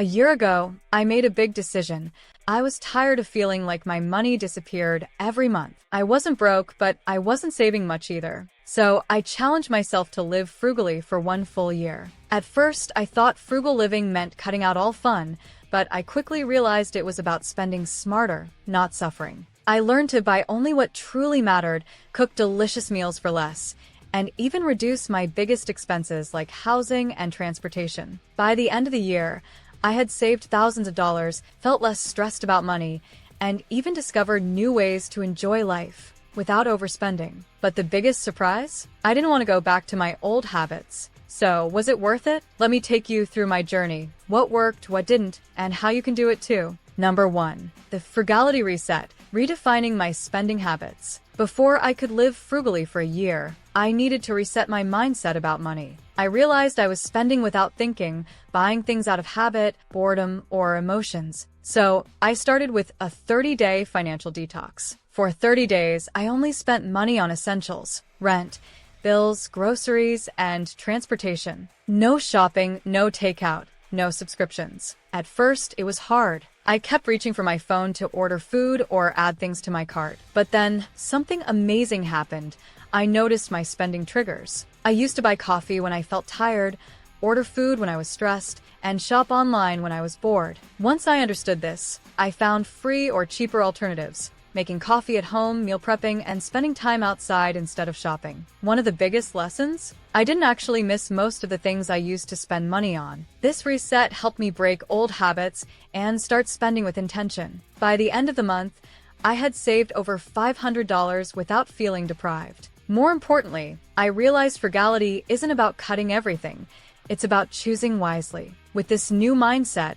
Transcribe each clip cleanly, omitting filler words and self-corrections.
A year ago, I made a big decision. I was tired of feeling like my money disappeared every month. I wasn't broke, but I wasn't saving much either. So I challenged myself to live frugally for one full year. At first, I thought frugal living meant cutting out all fun, but I quickly realized it was about spending smarter, not suffering. I learned to buy only what truly mattered, cook delicious meals for less, and even reduce my biggest expenses like housing and transportation. By the end of the year, I had saved thousands of dollars, felt less stressed about money, and even discovered new ways to enjoy life without overspending. But the biggest surprise? I didn't want to go back to my old habits. So, was it worth it? Let me take you through my journey, what worked, what didn't, and how you can do it too. Number 1. The Frugality Reset, redefining my spending habits. Before I could live frugally for a year, I needed to reset my mindset about money. I realized I was spending without thinking, buying things out of habit, boredom, or emotions. So, I started with a 30-day financial detox. For 30 days, I only spent money on essentials, rent, bills, groceries, and transportation. No shopping, no takeout, no subscriptions. At first, it was hard. I kept reaching for my phone to order food or add things to my cart. But then, something amazing happened. I noticed my spending triggers. I used to buy coffee when I felt tired, order food when I was stressed, and shop online when I was bored. Once I understood this, I found free or cheaper alternatives, making coffee at home, meal prepping, and spending time outside instead of shopping. One of the biggest lessons? I didn't actually miss most of the things I used to spend money on. This reset helped me break old habits and start spending with intention. By the end of the month, I had saved over $500 without feeling deprived. More importantly, I realized frugality isn't about cutting everything. It's about choosing wisely. With this new mindset,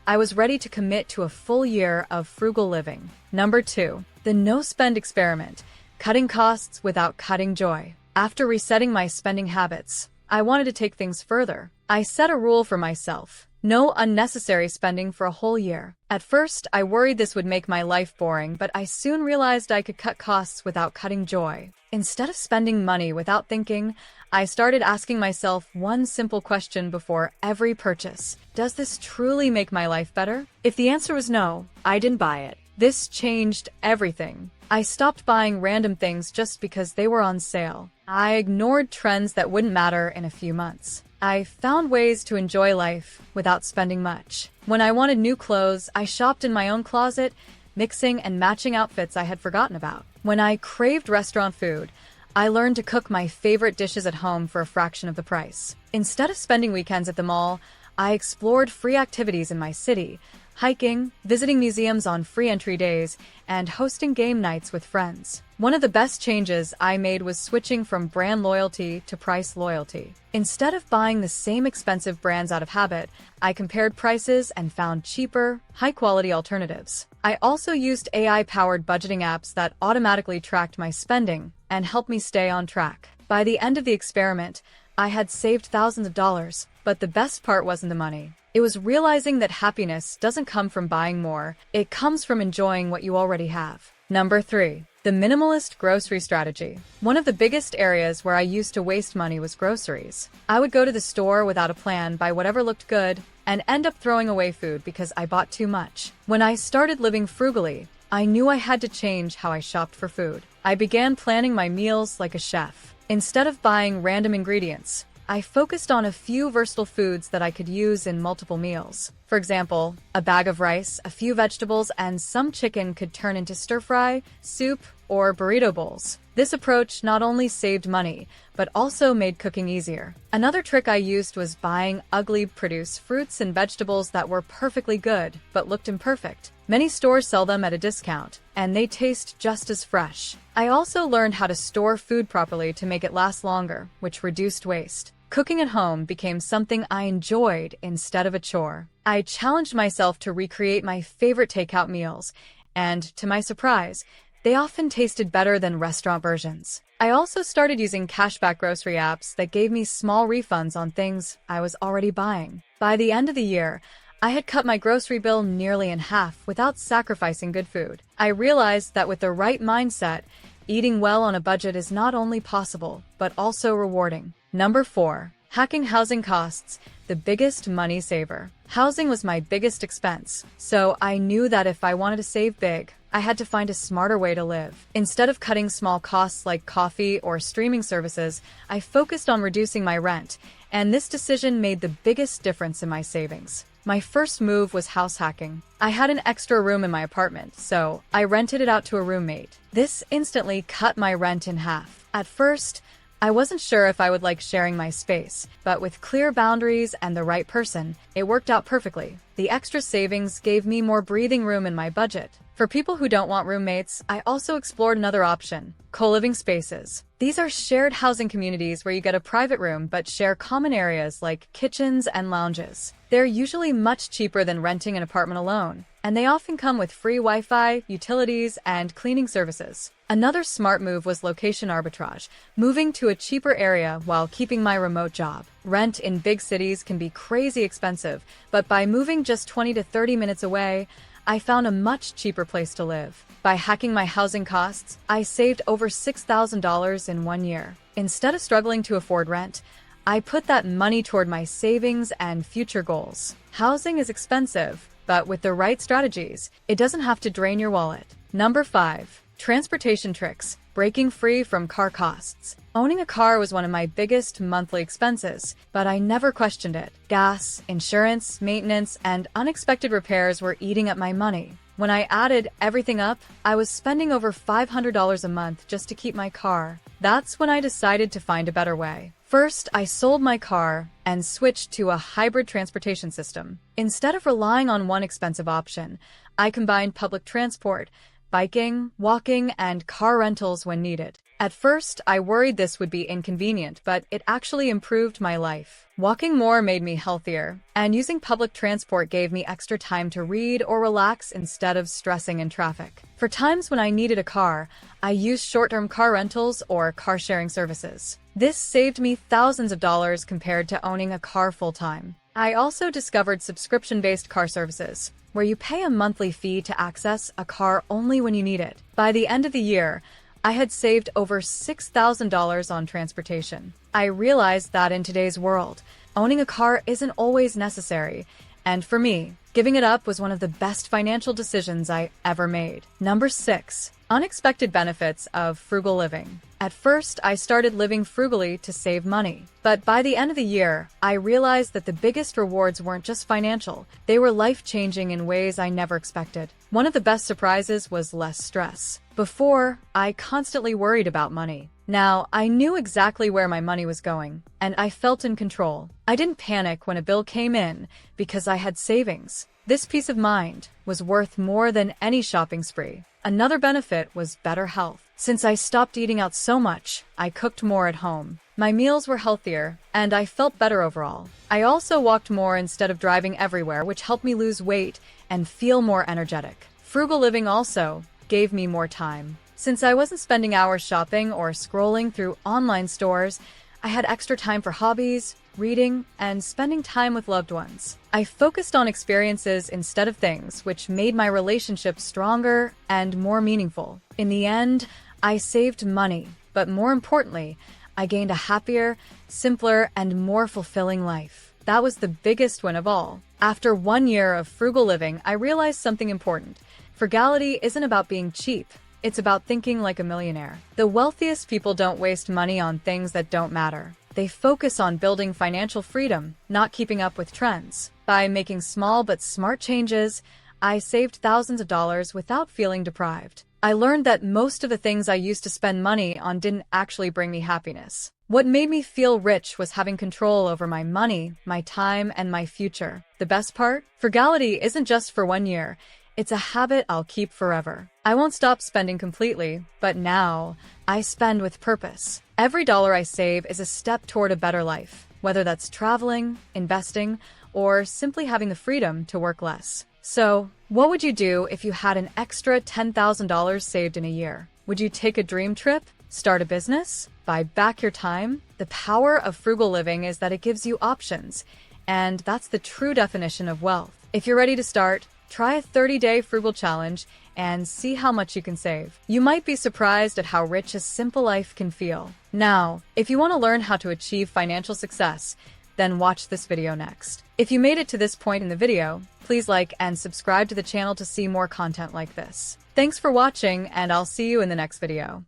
I was ready to commit to a full year of frugal living. Number 2. The no-spend experiment, cutting costs without cutting joy. After resetting my spending habits, I wanted to take things further. I set a rule for myself: no unnecessary spending for a whole year. At first, I worried this would make my life boring, but I soon realized I could cut costs without cutting joy. Instead of spending money without thinking, I started asking myself one simple question before every purchase: does this truly make my life better? If the answer was no, I didn't buy it. This changed everything. I stopped buying random things just because they were on sale. I ignored trends that wouldn't matter in a few months. I found ways to enjoy life without spending much. When I wanted new clothes, I shopped in my own closet, mixing and matching outfits I had forgotten about. When I craved restaurant food, I learned to cook my favorite dishes at home for a fraction of the price. Instead of spending weekends at the mall, I explored free activities in my city, hiking, visiting museums on free entry days, and hosting game nights with friends. One of the best changes I made was switching from brand loyalty to price loyalty. Instead of buying the same expensive brands out of habit, I compared prices and found cheaper, high-quality alternatives. I also used AI-powered budgeting apps that automatically tracked my spending and helped me stay on track. By the end of the experiment, I had saved thousands of dollars, but the best part wasn't the money. It was realizing that happiness doesn't come from buying more, it comes from enjoying what you already have. Number 3. The minimalist grocery strategy. One of the biggest areas where I used to waste money was groceries. I would go to the store without a plan, buy whatever looked good, and end up throwing away food because I bought too much. When I started living frugally, I knew I had to change how I shopped for food. I began planning my meals like a chef. Instead of buying random ingredients, I focused on a few versatile foods that I could use in multiple meals. For example, a bag of rice, a few vegetables, and some chicken could turn into stir-fry, soup, or burrito bowls. This approach not only saved money, but also made cooking easier. Another trick I used was buying ugly produce fruits and vegetables that were perfectly good, but looked imperfect. Many stores sell them at a discount, and they taste just as fresh. I also learned how to store food properly to make it last longer, which reduced waste. Cooking at home became something I enjoyed instead of a chore. I challenged myself to recreate my favorite takeout meals, and to my surprise, they often tasted better than restaurant versions. I also started using cashback grocery apps that gave me small refunds on things I was already buying. By the end of the year, I had cut my grocery bill nearly in half without sacrificing good food. I realized that with the right mindset, eating well on a budget is not only possible, but also rewarding. Number 4. Hacking housing costs, the biggest money saver. Housing was my biggest expense, so I knew that if I wanted to save big, I had to find a smarter way to live. Instead of cutting small costs like coffee or streaming services, I focused on reducing my rent, and this decision made the biggest difference in my savings. My first move was house hacking. I had an extra room in my apartment, so I rented it out to a roommate. This instantly cut my rent in half. At first, I wasn't sure if I would like sharing my space, but with clear boundaries and the right person, it worked out perfectly. The extra savings gave me more breathing room in my budget. For people who don't want roommates, I also explored another option: co-living spaces. These are shared housing communities where you get a private room but share common areas like kitchens and lounges. They're usually much cheaper than renting an apartment alone, and they often come with free Wi-Fi, utilities, and cleaning services. Another smart move was location arbitrage, moving to a cheaper area while keeping my remote job. Rent in big cities can be crazy expensive, but by moving just 20 to 30 minutes away, I found a much cheaper place to live. By hacking my housing costs, I saved over $6,000 in 1 year. Instead of struggling to afford rent, I put that money toward my savings and future goals. Housing is expensive, but with the right strategies, it doesn't have to drain your wallet. Number 5. Transportation tricks. Breaking free from car costs. Owning a car was one of my biggest monthly expenses, but I never questioned it. Gas, insurance, maintenance, and unexpected repairs were eating up my money. When I added everything up, I was spending over $500 a month just to keep my car. That's when I decided to find a better way. First, I sold my car and switched to a hybrid transportation system. Instead of relying on one expensive option, I combined public transport, biking, walking, and car rentals when needed. At first, I worried this would be inconvenient, but it actually improved my life. Walking more made me healthier, and using public transport gave me extra time to read or relax instead of stressing in traffic. For times when I needed a car, I used short-term car rentals or car-sharing services. This saved me thousands of dollars compared to owning a car full-time. I also discovered subscription-based car services, where you pay a monthly fee to access a car only when you need it. By the end of the year, I had saved over $6,000 on transportation. I realized that in today's world, owning a car isn't always necessary, and for me, giving it up was one of the best financial decisions I ever made. Number 6. Unexpected benefits of frugal living. At first, I started living frugally to save money. But by the end of the year, I realized that the biggest rewards weren't just financial. They were life-changing in ways I never expected. One of the best surprises was less stress. Before, I constantly worried about money. Now, I knew exactly where my money was going, and I felt in control. I didn't panic when a bill came in because I had savings. This peace of mind was worth more than any shopping spree. Another benefit was better health. Since I stopped eating out so much, I cooked more at home. My meals were healthier, and I felt better overall. I also walked more instead of driving everywhere, which helped me lose weight and feel more energetic. Frugal living also gave me more time. Since I wasn't spending hours shopping or scrolling through online stores, I had extra time for hobbies, reading, and spending time with loved ones. I focused on experiences instead of things, which made my relationships stronger and more meaningful. In the end, I saved money, but more importantly, I gained a happier, simpler, and more fulfilling life. That was the biggest win of all. After 1 year of frugal living, I realized something important. Frugality isn't about being cheap. It's about thinking like a millionaire. The wealthiest people don't waste money on things that don't matter. They focus on building financial freedom, not keeping up with trends. By making small but smart changes, I saved thousands of dollars without feeling deprived. I learned that most of the things I used to spend money on didn't actually bring me happiness. What made me feel rich was having control over my money, my time, and my future. The best part? Frugality isn't just for 1 year. It's a habit I'll keep forever. I won't stop spending completely, but now I spend with purpose. Every dollar I save is a step toward a better life, whether that's traveling, investing, or simply having the freedom to work less. So, what would you do if you had an extra $10,000 saved in a year? Would you take a dream trip? Start a business? Buy back your time? The power of frugal living is that it gives you options, and that's the true definition of wealth. If you're ready to start, Try a 30-day frugal challenge and see how much you can save. You might be surprised at how rich a simple life can feel. Now, if you want to learn how to achieve financial success, then watch this video next. If you made it to this point in the video, please like and subscribe to the channel to see more content like this. Thanks for watching, and I'll see you in the next video.